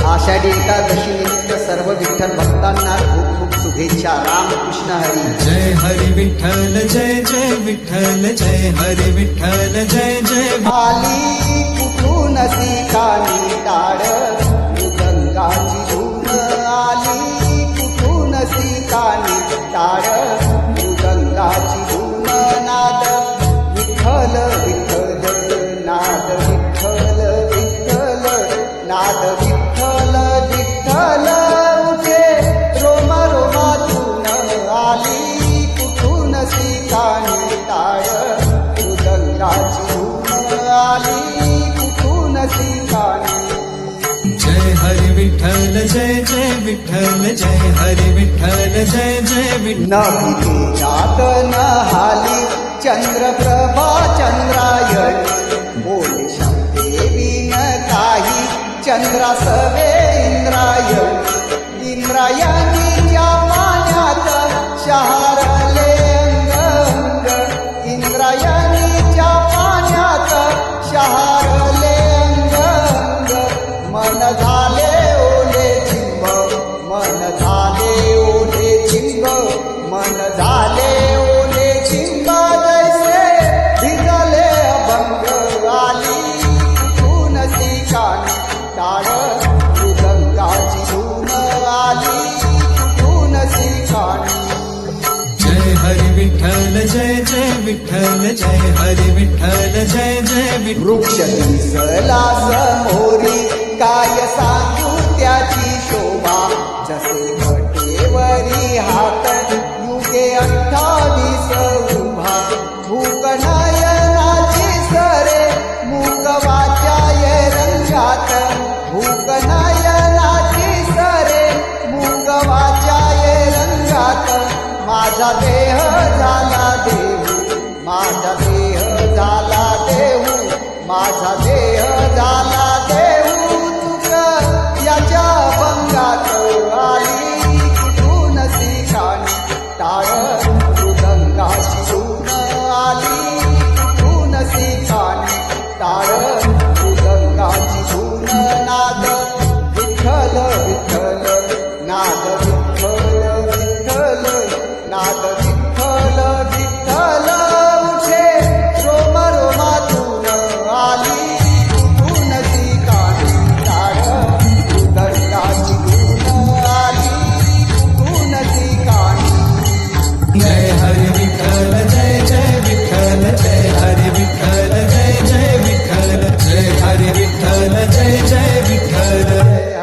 आषाढी एकादशी निमित्त सर्व विठ्ठल भक्तांना खूप खूप शुभेच्छा. रामकृष्ण हरी. जय हरी विठ्ठल जय जय विठ्ठल जय हरी विठ्ठल जय जय. आली कुठून सीतानी टाळ मृदंगाची धून. आली कुठून सीतानी टाळ मृदंगाची धून. नाद विठ्ठल विठ्ठल नाद विठ्ठल विठ्ठल नाद विठ्ठल विठ्ठल उठे रोम रोमातून. आली कुठून सीतानी टाळ मृदंगाची धून. आली कुठून सीतानी. जय हरी विठ्ठल जय जय विठ्ठल जय हरी विठ्ठल जय जय विठ्ठल. न भीतीच्यात न हाली चंद्रप्रभा चंद्रायणी. बोले शब्दे विन काही चंद्रासवे इंद्रायणी. इंद्रायणीच्या पाण्यात शहारले अंग अंग. इंद्रायणीच्या पाण्यात शहारले अंग अंग. मन झाले ओले चिंब मन झाले ओले चिंब मन झाले ओले चिंब. जैसे भिजले अभंग. आली कुठून सीतानी टाळ मृदंगाची धून. आली कुठून सीतानी. जय हरी विठ्ठल जय जय विठ्ठल जय हरी विठ्ठल जय जय विठ्ठल. वृक्ष दिसला समोरी काय सांगू त्याची शोभा. जसे वटेवरी हात युगे 28 उभा. भूक नयनाची सरे मूक वाचाय रंगात. भूक नयनाची सरे मूक वाचाय रंगात. माझा देह झाला देऊ माझा देह झाला देऊ माझा देह झाला